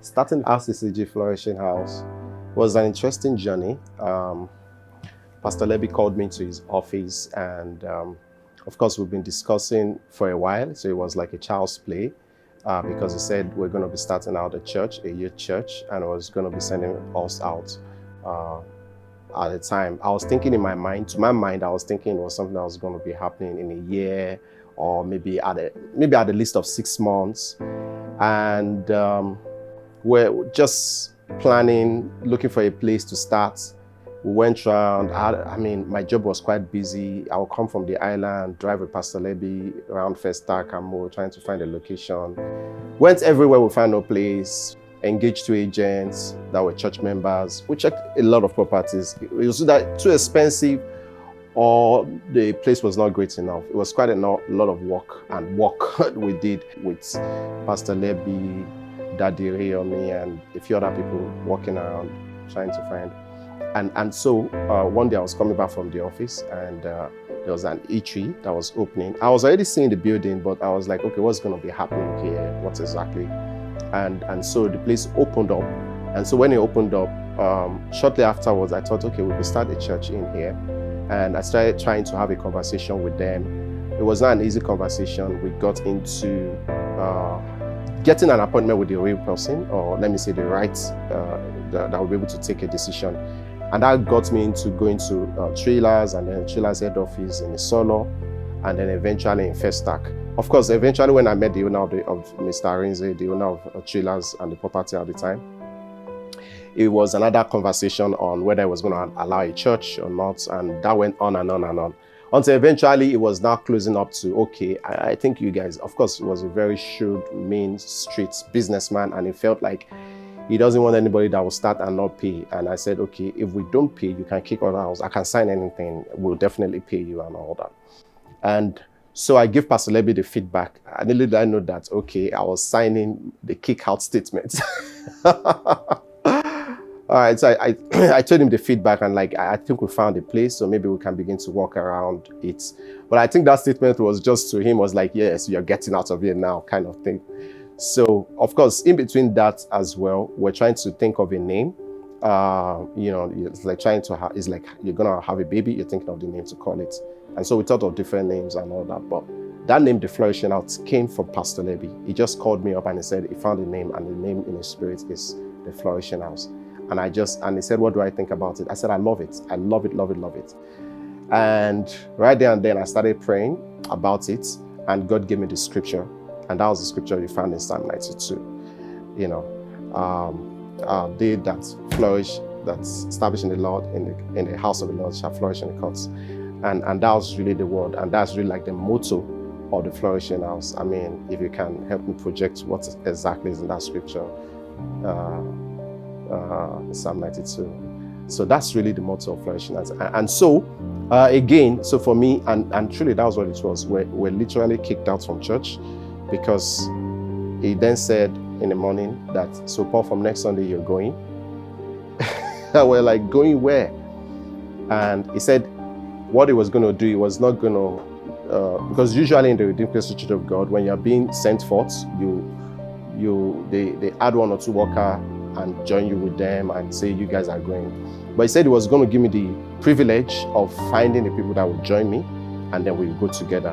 Starting RCCG Flourishing House was an interesting journey. Pastor Leby called me to his office, and of course, we've been discussing for a while, so it was like a child's play, because he said we're going to be starting out a church, a youth church, and I was going to be sending us out at the time. I was thinking in my mind, I was thinking it was something that was going to be happening in a year, or maybe at the least of 6 months. And we're just planning, looking for a place to start. We went around. I mean, my job was quite busy. I would come from the island, drive with Pastor Leby around Festac and more, trying to find a location. Went everywhere, we found no place. Engaged 2 agents that were church members. We checked a lot of properties. It was either too expensive or the place was not great enough. It was quite a lot of work we did with Pastor Leby, Daddy Rayomi, and a few other people walking around trying to find. And so one day I was coming back from the office, and there was an eatery that was opening. I was already seeing the building, but I was like, okay, what's going to be happening here? What exactly? And so the place opened up. And so when it opened up, shortly afterwards, I thought, okay, we could start a church in here. And I started trying to have a conversation with them. It was not an easy conversation. We got into getting an appointment with the real person, or let me say the right, that will be able to take a decision. And that got me into going to Trailers, and then Trailers head office in Isolo, and then eventually in Festac. Of course, eventually when I met the owner of Mr. Arinze, the owner of Trailers and the property at the time, it was another conversation on whether I was going to allow a church or not, and that went on and on and on. Until eventually it was now closing up to, okay, I think you guys, of course, he was a very shrewd, mean street businessman, and it felt like he doesn't want anybody that will start and not pay. And I said, okay, if we don't pay, you can kick us out. I can sign anything. We'll definitely pay you and all that. And so I give Pastor Leby the feedback. I little did I know that, okay, I was signing the kick out statement. All right, so I told him the feedback, and like, I think we found a place, so maybe we can begin to walk around it. But I think that statement was just to him, was like, yes, you're getting out of here now, kind of thing. So, of course, in between that as well, we're trying to think of a name. You know, it's like trying to it's like you're going to have a baby, you're thinking of the name to call it. And so we thought of different names and all that. But that name, The Flourishing House, came from Pastor Leby. He just called me up and he said he found a name, and the name in his spirit is The Flourishing House. And he said, what do I think about it? I said, I love it. I love it, love it, love it. And right there and then I started praying about it, and God gave me the scripture. And that was the scripture you found in Psalm 92. You know, they that flourish, that's established in the Lord, in the house of the Lord, shall flourish in the courts. And that was really the word. And that's really like the motto of the Flourishing House. I mean, if you can help me project what exactly is in that scripture, Psalm 92. So that's really the motto of Flourishing House. And so, again, so for me, and truly that was what it was, we're literally kicked out from church, because he then said in the morning that, so Paul, from next Sunday you're going. And we're like, going where? And he said what he was going to do, he was not going to, because usually in the Redeemed Christian Church of God, when you're being sent forth, they add 1 or 2 workers and join you with them and say you guys are going. But he said he was going to give me the privilege of finding the people that would join me, and then we'll go together.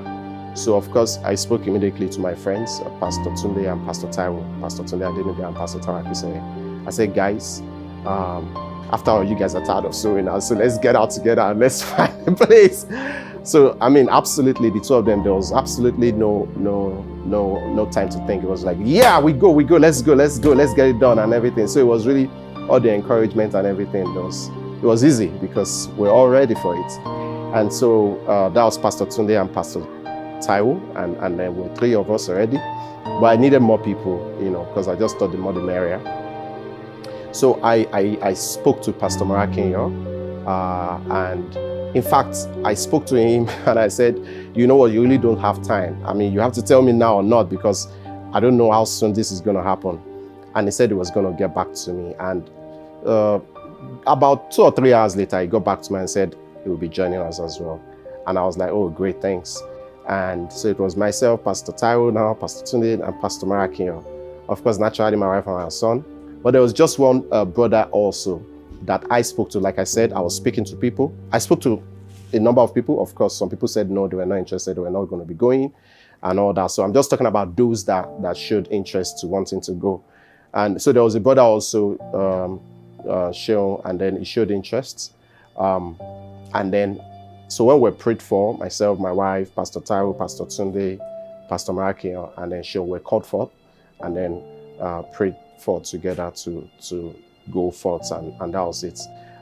So of course, I spoke immediately to my friends, Pastor Tunde and Pastor Taiwo. Pastor Tunde Adenike and Pastor Taiwo Akiseye. I said, guys, after all, you guys are tired of sewing now, so let's get out together and let's find a place. So, I mean, absolutely, the 2 of them, there was absolutely no time to think. It was like, yeah, we go, let's get it done and everything. So it was really all the encouragement and everything. It was easy because we're all ready for it. And so that was Pastor Tunde and Pastor Taiwo, and there were 3 of us already. But I needed more people, you know, because I just thought the more the merrier. So I spoke to Pastor Marakinyo, and in fact, I spoke to him and I said, you know what, you really don't have time. I mean, you have to tell me now or not, because I don't know how soon this is going to happen. And he said he was going to get back to me. And about 2 or 3 hours later, he got back to me and said he will be joining us as well. And I was like, oh, great, thanks. And so it was myself, Pastor Taiwo now, Pastor Tunde, and Pastor Marakinyo. Of course, naturally, my wife and my son. But there was just one brother also that I spoke to. Like I said, I was speaking to people. I spoke to a number of people. Of course, some people said no, they were not interested, they were not going to be going and all that. So I'm just talking about those that showed interest to wanting to go. And so there was a brother also, show, and then he showed interest. And then, so when we prayed for, myself, my wife, Pastor Taiwo, Pastor Tunde, Pastor Maraki, and then Sean were called forth, and then prayed for together to go forth, and that was it.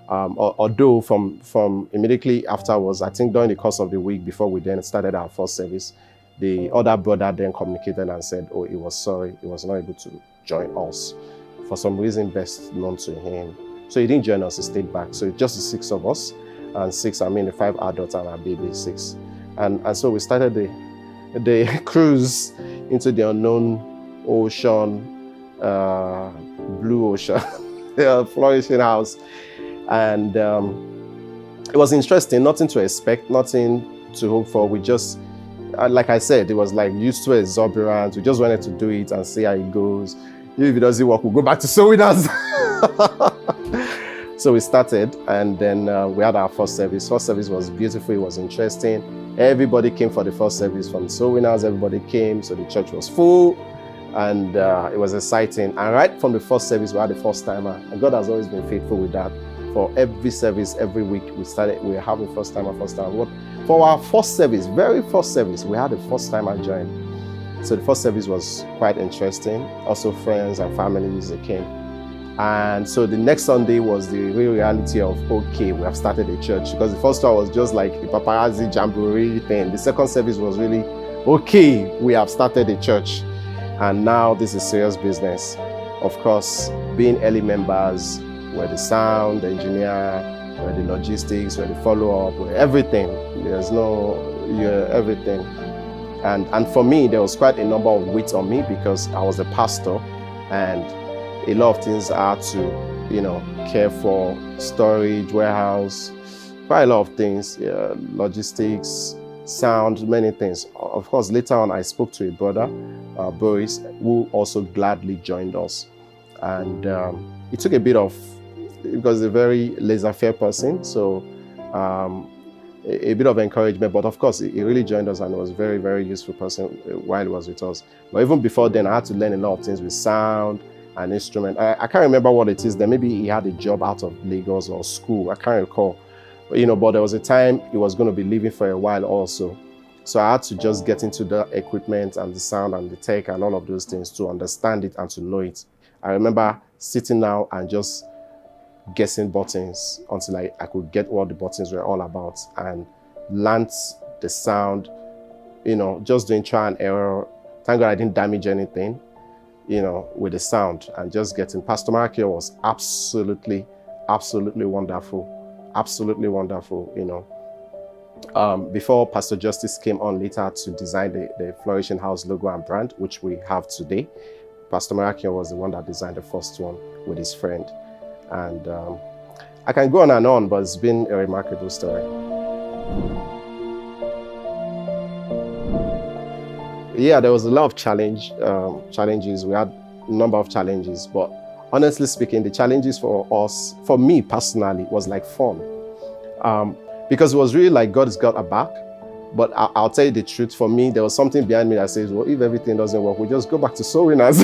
Although from immediately afterwards, I think during the course of the week before we then started our first service, the other brother then communicated and said, oh, he was sorry, he was not able to join us for some reason best known to him. So he didn't join us, he stayed back. So just the 6 of us, and 6, I mean the 5 adults and our baby 6. And so we started the cruise into the unknown ocean, blue ocean, the flourishing house. And it was interesting, nothing to expect, nothing to hope for. We just, like I said, it was like used to exuberance. We just wanted to do it and see how it goes. If it doesn't work, we'll go back to sewing us. So we started, and then we had our first service. First service was beautiful, it was interesting. Everybody came for the first service from sewing us, everybody came, so the church was full, and it was exciting. And right from the first service, we had a first timer, and God has always been faithful with that. For every service, every week, we were having first timer. For our first service, very first service, we had a first timer join. So the first service was quite interesting. Also friends and families, they came. And so the next Sunday was the real reality of, okay, we have started a church. Because the first one was just like a paparazzi jamboree thing. The second service was really, okay, we have started a church. And now this is serious business. Of course, being early members, we're the sound, the engineer, we're the logistics, we're the follow-up, we're everything. You're everything. And for me, there was quite a number of weight on me because I was a pastor, and a lot of things I had to, care for, storage, warehouse, quite a lot of things, logistics, sound, many things. Of course, later on, I spoke to a brother, Boris, who also gladly joined us. And it took a bit of, because he's a very laissez-faire person, so a bit of encouragement, but of course, he really joined us and was a very, very useful person while he was with us. But even before then, I had to learn a lot of things with sound and instrument. I can't remember what it is. Then maybe he had a job out of Lagos or school. I can't recall. But there was a time he was going to be leaving for a while also. So I had to just get into the equipment and the sound and the tech and all of those things to understand it and to know it. I remember sitting down and just guessing buttons until I could get what the buttons were all about and learnt the sound, just doing trial and error. Thank God I didn't damage anything, with the sound, and just getting. Pastor Maraki was absolutely wonderful. Absolutely wonderful, Before Pastor Justice came on later to design the Flourishing House logo and brand, which we have today, Pastor Maraki was the one that designed the first one with his friend. And I can go on and on, but it's been a remarkable story. Yeah, there was a lot of challenges. We had a number of challenges, but honestly speaking, the challenges for us, for me personally, was like fun. Because it was really like God's got our back. But I'll tell you the truth, for me, there was something behind me that says, well, if everything doesn't work, we just go back to sewing us.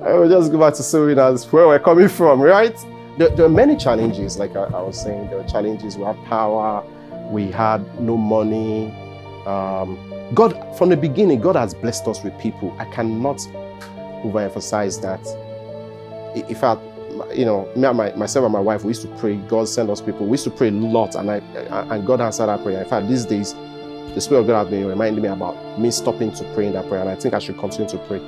We'll just go back to sewing as where we're coming from, right? There are many challenges, like I was saying. There were challenges. We had power. We had no money. God, from the beginning, God has blessed us with people. I cannot overemphasize that. In fact, myself and my wife, we used to pray. God sent us people. We used to pray a lot, and God answered our prayer. In fact, these days, the Spirit of God has been reminding me about me stopping to pray in that prayer, and I think I should continue to pray.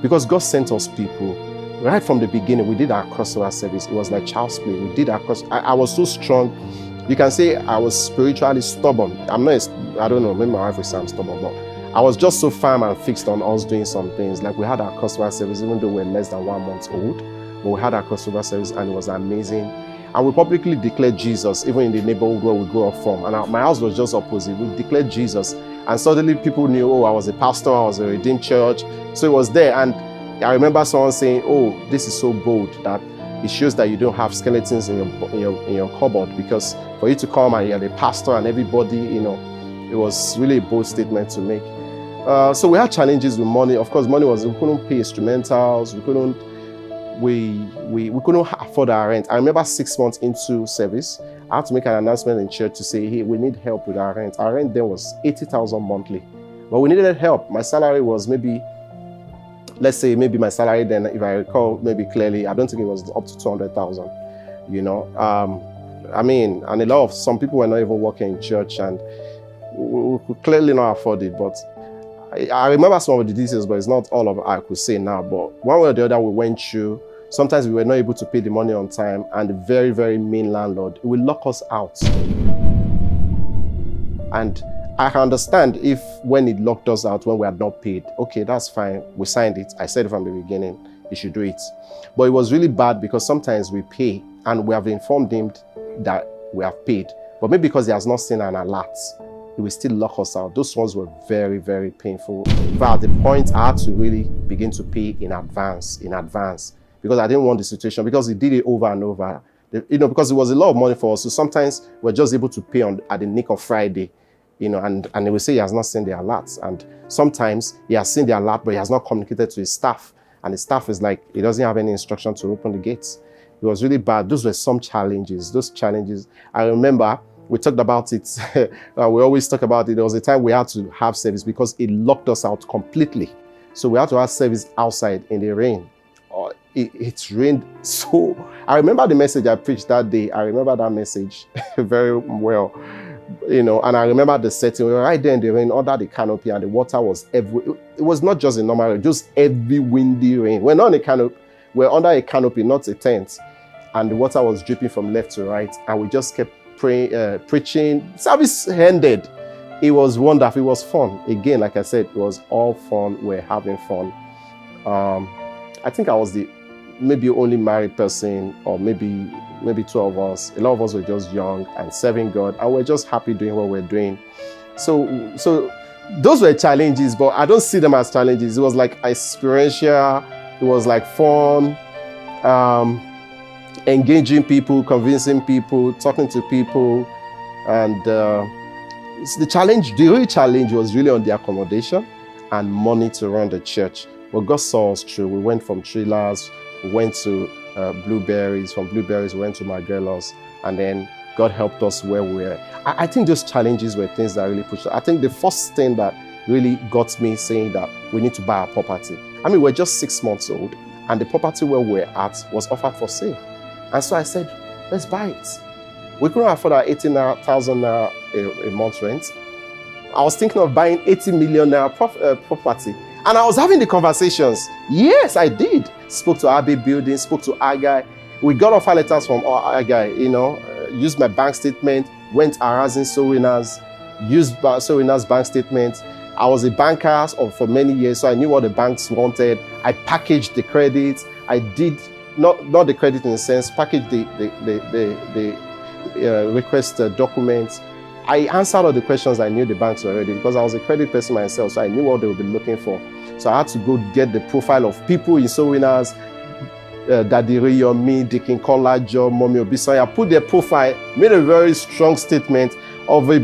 Because God sent us people. Right from the beginning, we did our crossover service. It was like child's play. We did our cross. I was so strong. You can say I was spiritually stubborn. I don't know, maybe my wife will say I'm stubborn, but I was just so firm and fixed on us doing some things. Like we had our crossover service, even though we're less than 1 month old, but we had our crossover service and it was amazing. And we publicly declared Jesus, even in the neighborhood where we grew up from. And my house was just opposite. We declared Jesus. And suddenly people knew, oh, I was a pastor, I was a redeemed church. So it was there. And I remember someone saying, oh, this is so bold that it shows that you don't have skeletons in your cupboard, because for you to come and you're the pastor and everybody, it was really a bold statement to make. So we had challenges with money. Of course, money was, we couldn't pay instrumentals, we couldn't afford our rent. I remember 6 months into service, I had to make an announcement in church to say, hey, we need help with our rent. Our rent then was 80,000 monthly, but we needed help. My salary was let's say my salary then, if I recall maybe clearly, I don't think it was up to 200,000, and some people were not even working in church, and we could clearly not afford it. But I remember some of the details, but it's not all of it I could say now. But one way or the other, we went through. Sometimes we were not able to pay the money on time, and the very, very mean landlord will lock us out. And I can understand if when it locked us out when we had not paid, okay, that's fine. We signed it. I said from the beginning, you should do it. But it was really bad because sometimes we pay and we have informed him that we have paid. But maybe because he has not seen an alert, he will still lock us out. Those ones were very, very painful. But at the point, I had to really begin to pay in advance, because I didn't want the situation, because he did it over and over. Because it was a lot of money for us. So sometimes we're just able to pay at the nick of Friday. And he will say he has not seen the alerts. And sometimes he has seen the alert, but he has not communicated to his staff. And the staff is like, he doesn't have any instruction to open the gates. It was really bad. Those were some challenges. Those challenges, I remember we talked about it. We always talk about it. There was a time we had to have service because it locked us out completely. So we had to have service outside in the rain. It rained so. I remember the message I preached that day. I remember that message very well. And I remember the setting. We were right there in the rain under the canopy, and the water was everywhere. It was not just a normal rain, just heavy windy rain. We're not on a canopy. We're under a canopy, not a tent. And the water was dripping from left to right. And we just kept praying, preaching. Service ended. It was wonderful. It was fun. Again, like I said, it was all fun. We're having fun. I think I was the maybe only married person, or maybe two of us. A lot of us were just young and serving God, and we're just happy doing what we're doing. So those were challenges, but I don't see them as challenges. It was like experiential. It was like fun, engaging people, convincing people, talking to people, and the real challenge was really on the accommodation and money to run the church. But God saw us through. We went from trailers, we went to Blueberries. From Blueberries, we went to Margellos, and then God helped us where we were. I think those challenges were things that really pushed us. I think the first thing that really got me saying that we need to buy a property. We're just 6 months old, and the property where we're at was offered for sale. And so I said, let's buy it. We couldn't afford our 18,000 naira a month rent. I was thinking of buying 80 million naira property. And I was having the conversations. Yes, I did. Spoke to Abbey Building, spoke to Agai. We got offer letters from Agai, used my bank statement, went harassing Sowinners, used Sowinners' bank statement. I was a banker for many years, so I knew what the banks wanted. I packaged the credit. I did, not the credit in a sense, packaged the request documents. I answered all the questions I knew the banks were ready, because I was a credit person myself, so I knew what they would be looking for. So I had to go get the profile of people in Sowinners, Daddy Riyomi, Deacon Kolajo, Mommy Obisanya. I put their profile, made a very strong statement of a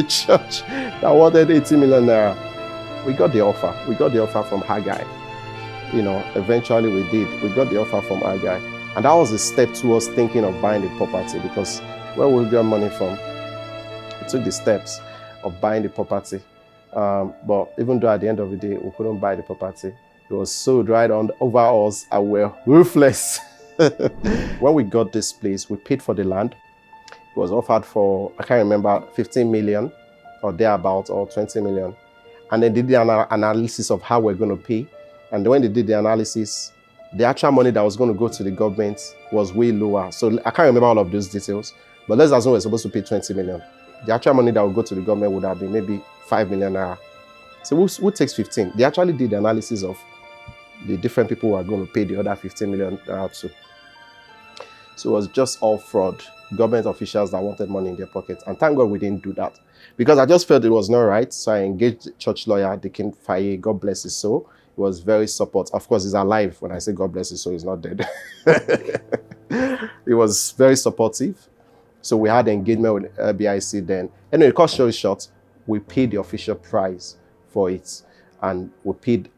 church that wanted 80 million naira. We got the offer. We got the offer from Haggai. Eventually we did. We got the offer from Haggai. And that was a step towards thinking of buying the property, because where will we get money from? We took the steps of buying the property. But even though at the end of the day, we couldn't buy the property, it was sold right over us, and we're ruthless. When we got this place, we paid for the land. It was offered for, I can't remember, 15 million or thereabouts, or 20 million. And they did the analysis of how we're going to pay. And when they did the analysis, the actual money that was going to go to the government was way lower. So I can't remember all of those details, but let's assume we're supposed to pay 20 million. The actual money that would go to the government would have been maybe 5 million naira. So who takes 15? They actually did the analysis of the different people who are going to pay the other 15 million naira to. So it was just all fraud. government officials that wanted money in their pockets. And thank God we didn't do that, because I just felt it was not right. So I engaged the church lawyer, Deacon Faye, God bless his soul. He was very supportive. Of course, he's alive. When I say God bless his soul, he's not dead. He was very supportive. So we had engagement with BIC then. Anyway, cut story short, we paid the official price for it, and we paid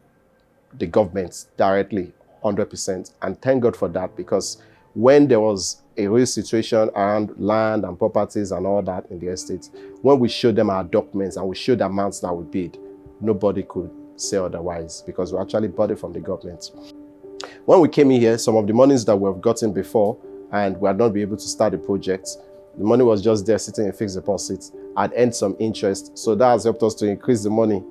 the government directly 100%. And thank God for that, because when there was a real situation around land and properties and all that in the estate, when we showed them our documents and we showed the amounts that we paid, nobody could say otherwise, because we actually bought it from the government. When we came in here, some of the monies that we have gotten before and we had not been able to start the project, the money was just there sitting in fixed deposits. I'd earned some interest, so that has helped us to increase the money.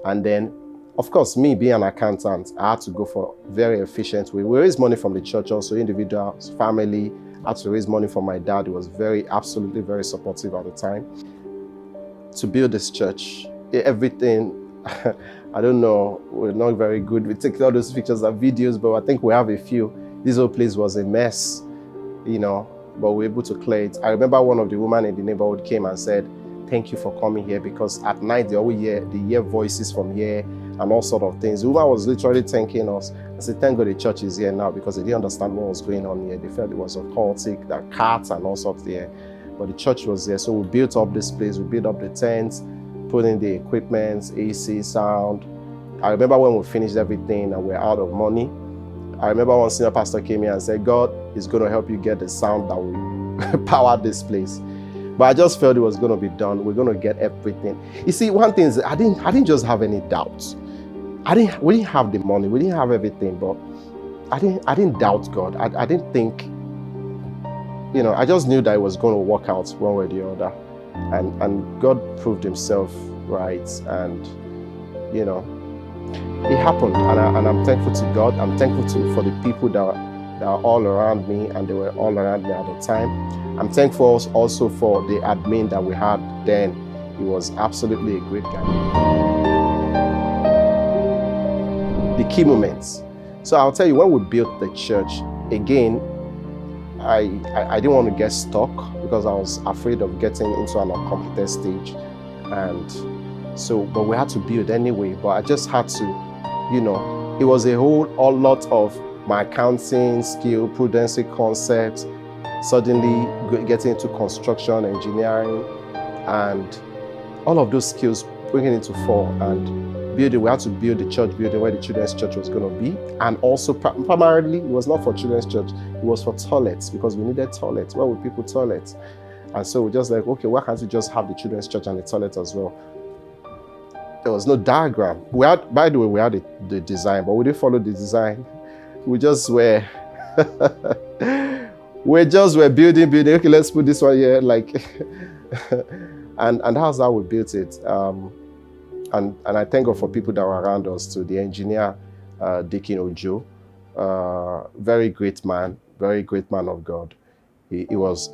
And then, of course, me being an accountant, I had to go for very efficient way. We raised money from the church, also individuals, family. I had to raise money from my dad. He was absolutely very supportive at the time. To build this church, everything, I don't know, we're not very good. We take all those pictures and videos, but I think we have a few. This whole place was a mess, you know, but we were able to clear it. I remember one of the women in the neighborhood came and said, "Thank you for coming here," because at night they always hear voices from here and all sort of things. The woman was literally thanking us. I said, thank God the church is here now, because they didn't understand what was going on here. They felt it was occultic, that cats and all sorts there. But the church was there. So we built up this place, we built up the tents, put in the equipment, AC, sound. I remember when we finished everything and we're out of money, I remember one senior pastor came here and said, God is going to help you get the sound that will power this place. But I just felt it was going to be done. We're going to get everything. You see, one thing is, I didn't just have any doubts. We didn't have the money, we didn't have everything, but I didn't doubt God. I didn't think, you know, I just knew that it was going to work out one way or the other. And God proved himself right, and, you know, it happened. And I'm thankful to God. I'm thankful for the people that are all around me, and they were all around me at the time. I'm thankful also for the admin that we had then. He was absolutely a great guy. The key moments. So I'll tell you, when we built the church, again, I didn't want to get stuck, because I was afraid of getting into an uncompleted stage. And so, but we had to build anyway. But I just had to, you know, it was a lot of my accounting skill, prudency concepts, suddenly getting into construction, engineering, and all of those skills bringing it to fore. And building, we had to build the church building where the children's church was going to be. And also, primarily, it was not for children's church, it was for toilets, because we needed toilets. Where would people toilet? And so we just like, okay, why can't we just have the children's church and the toilet as well? There was no diagram. We had, by the way, we had the design, but we didn't follow the design. We just were, building. Okay, let's put this one here, like, and that's how we built it. And I thank God for people that were around us too. The engineer, Deacon Ojo, very great man of God. He was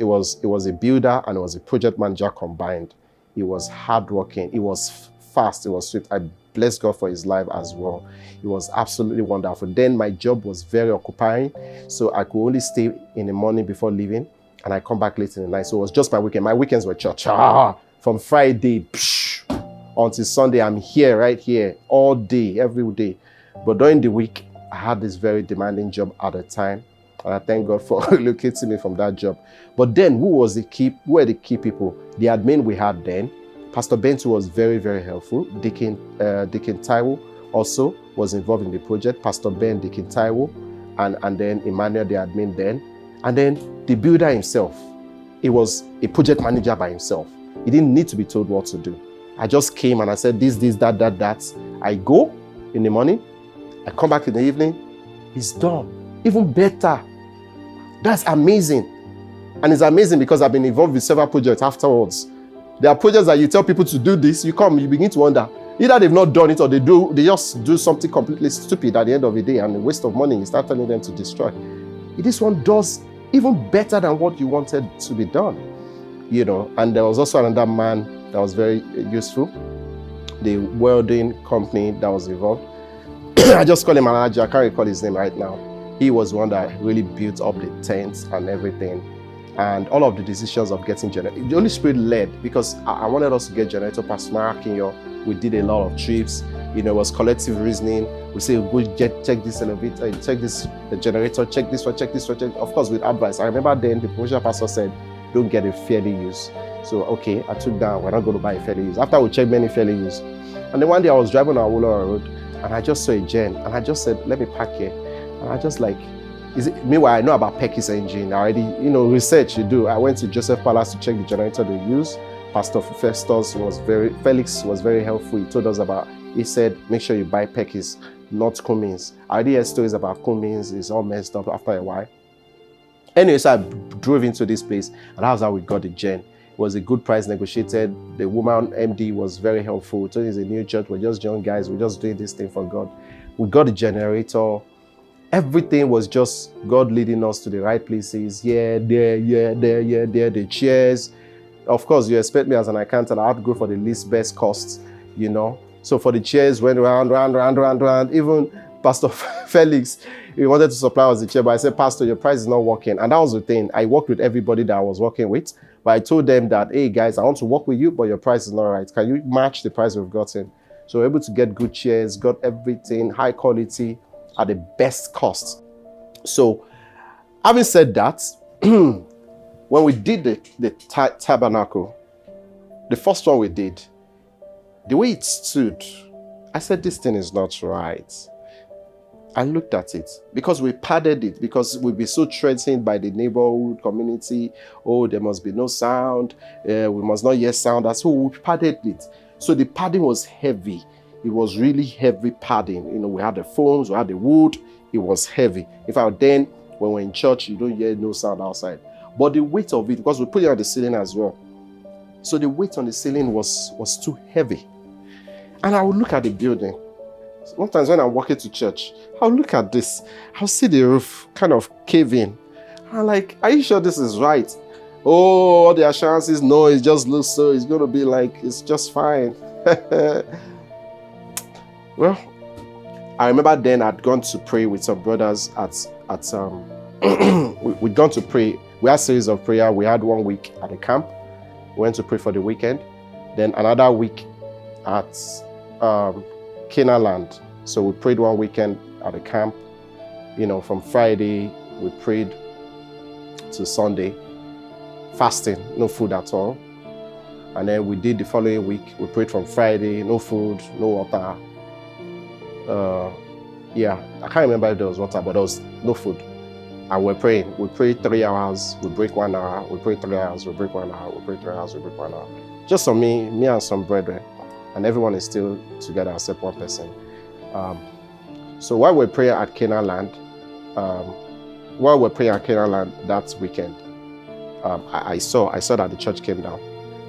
a builder and he was a project manager combined. He was hardworking. He was fast. He was swift. I bless God for his life as well. It was absolutely wonderful. Then my job was very occupying, so I could only stay in the morning before leaving, and I come back late in the night. So it was just my weekend. My weekends were church. From Friday until Sunday, I'm here, right here, all day, every day. But during the week, I had this very demanding job at the time, and I thank God for relocating me from that job. But then, who were the key people? The admin we had then. Pastor Bentu was very, very helpful. Deacon Taiwo also was involved in the project. Pastor Ben, Deacon Taiwo, and then Emmanuel, the admin then. And then the builder himself. He was a project manager by himself. He didn't need to be told what to do. I just came and I said, this, that. I go in the morning, I come back in the evening, it's done. Even better. That's amazing. And it's amazing because I've been involved with several projects afterwards. There are projects that you tell people to do this, you begin to wonder, either they've not done it or they just do something completely stupid at the end of the day and a waste of money, you start telling them to destroy. This one does even better than what you wanted to be done. You know, and there was also another man that was very useful, the welding company that was involved. I just call him manager, I can't recall his name right now. He was one that really built up the tents and everything. and all of the decisions of getting generator. The Holy Spirit led because I wanted us to get generator. Pastor Marakinyo, we did a lot of trips. You know, it was collective reasoning. We say, go check this elevator, check this the generator, check this one, check this one, check. Of course, with advice. I remember then the provincial pastor said, don't get a fairly used. So, okay, I took down, we're not going to buy a fairly used. After we checked many fairly used. And then one day I was driving on Awolowo Road and I just saw a gen and I just said, let me park here. And I just like, meanwhile, I know about Pecky's engine. I already, research you do. I went to Joseph Palace to check the generator they use. Pastor Felix was very helpful. He told us about, he said, make sure you buy Pecky's, not Cummins. I already heard stories about Cummins. It's all messed up after a while. Anyway, so I drove into this place and that was how we got the gen. It was a good price negotiated. The woman MD was very helpful. So it's a new church. We're just young guys. We're just doing this thing for God. We got the generator. Everything was just God leading us to the right places. There. The chairs. Of course, you expect me as an accountant, I have to go for the least best costs, So for the chairs, went round. Even Pastor Felix, he wanted to supply us the chair, but I said, Pastor, your price is not working. And that was the thing. I worked with everybody that I was working with, but I told them that, hey guys, I want to work with you, but your price is not right. Can you match the price we've gotten? So we're able to get good chairs, got everything, high quality, at the best cost. So having said that, when we did the tabernacle, the first one we did, the way it stood, I said, this thing is not right. I looked at it because we padded it, because we'd be so threatened by the neighborhood community. Oh, there must be no sound. We must not hear sound. So we padded it. So the padding was heavy. It was really heavy padding. We had the foams, we had the wood. It was heavy. In fact, then when we're in church, you don't hear no sound outside. But the weight of it, because we put it on the ceiling as well. So the weight on the ceiling was too heavy. And I would look at the building. Sometimes when I'm walking to church, I'll look at this. I'll see the roof kind of cave in. I'm like, are you sure this is right? Oh, the assurances, no, it just looks so. It's going to be like, it's just fine. Well, I remember then I'd gone to pray with some brothers we'd gone to pray. We had a series of prayer. We had 1 week at the camp. We went to pray for the weekend. Then another week at Canaan Land. So we prayed 1 weekend at the camp. From Friday, we prayed to Sunday. Fasting, no food at all. And then we did the following week. We prayed from Friday, no food, no water. I can't remember if there was water, but there was no food. And we're praying. We pray 3 hours, we break 1 hour, we pray 3 hours, we break 1 hour, we pray 3 hours, we break 1 hour. Just for me and some brethren. And everyone is still together except one person. So while we're praying at Canaan Land, that weekend, I saw that the church came down.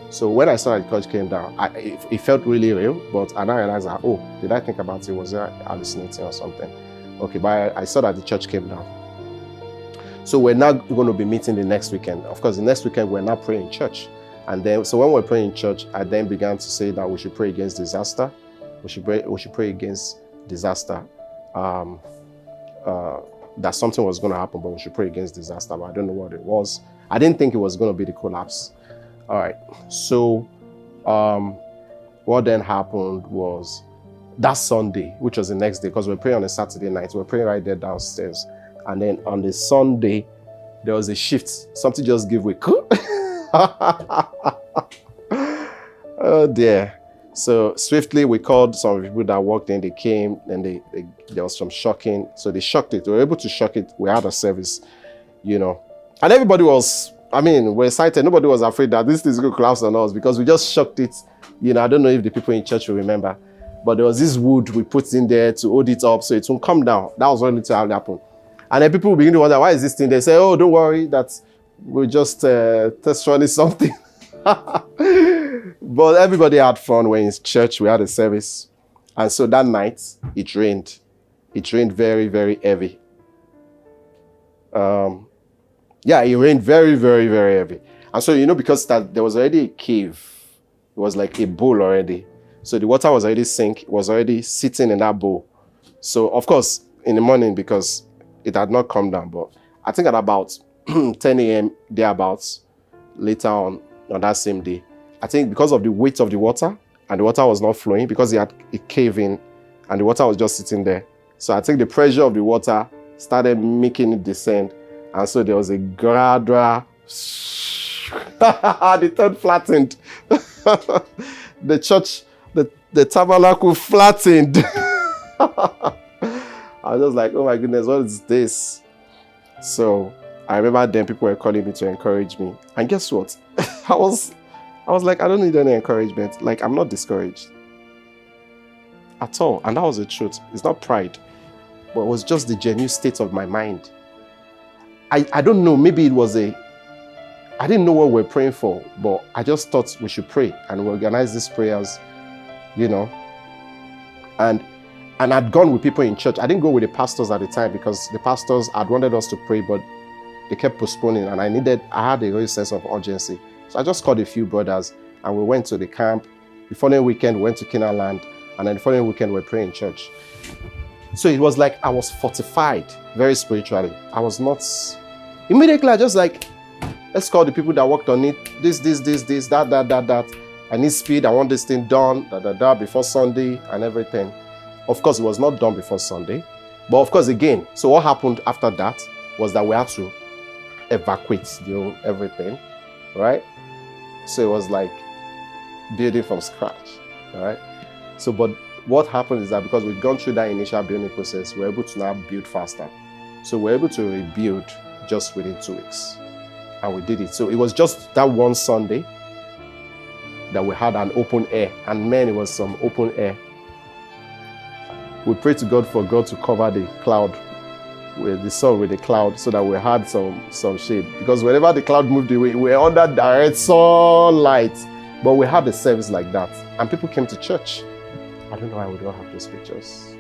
So when I saw that the church came down, it felt really real, but I realized that, did I think about it? Was I hallucinating or something? Okay, but I saw that the church came down. So we're now going to be meeting the next weekend. Of course, the next weekend, we're now praying in church. And then, so when we're praying in church, I then began to say that we should pray against disaster. We should pray against disaster. That something was going to happen, but we should pray against disaster. But I don't know what it was. I didn't think it was going to be the collapse. All right. So what then happened was that Sunday, which was the next day, because we're praying on a Saturday night, we're praying right there downstairs. And then on the Sunday, there was a shift. Something just gave way. Oh dear. So swiftly we called some people that walked in. They came and there was some shocking. So they shocked it. We were able to shock it. We had a service, And everybody was, we're excited. Nobody was afraid that this is going to collapse on us because we just shocked it. I don't know if the people in church will remember. But there was this wood we put in there to hold it up so it won't come down. That was what literally happened. And then people begin to wonder, why is this thing? They say, oh, don't worry, we just test running something. But everybody had fun. We're in church, we had a service. And so that night, it rained. It rained very, very heavy. It rained very, very, very heavy. And so, because there was already a cave. It was like a bowl already. So the water was already it was already sitting in that bowl. So, of course, in the morning, because it had not come down, but I think at about 10 a.m. thereabouts, later on that same day. I think because of the weight of the water, and the water was not flowing, because it had a cave in, and the water was just sitting there. So I think the pressure of the water started making it descend. And so there was a gradual, the third flattened. The church, the tabernacle flattened. I was just like, oh my goodness, what is this? So I remember then people were calling me to encourage me. And guess what? I was like, I don't need any encouragement. Like, I'm not discouraged at all. And that was the truth. It's not pride, but it was just the genuine state of my mind. I don't know, maybe it was I didn't know what we were praying for, but I just thought we should pray and we organize these prayers, you know. And I'd gone with people in church. I didn't go with the pastors at the time because the pastors had wanted us to pray, but they kept postponing, and I had a real sense of urgency. So I just called a few brothers and we went to the camp. The following weekend, we went to Canaan land, and then the following weekend, we were praying in church. So it was like I was fortified very spiritually. I was not... Immediately, I just like, let's call the people that worked on it. This, that. I need speed. I want this thing done, before Sunday and everything. Of course, it was not done before Sunday. But of course, again, so what happened after that was that we had to evacuate everything, right? So it was like building from scratch, right? So, but what happened is that because we'd gone through that initial building process, we're able to now build faster. So we're able to rebuild just within 2 weeks. And we did it. So it was just that one Sunday that we had an open air. And man, it was some open air. We prayed to God for God to cover the cloud, with the sun with the cloud, so that we had some shade. Because whenever the cloud moved away, we were under direct sunlight. But we had a service like that. And people came to church. I don't know why we don't have those pictures.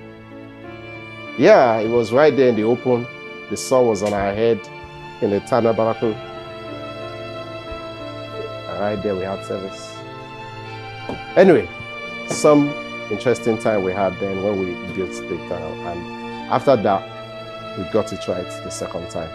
Yeah, it was right there in the open. The sun was on our head in the tabernacle. And right there we had service. Anyway, some interesting time we had then when we built the tunnel. And after that, we got it right the second time.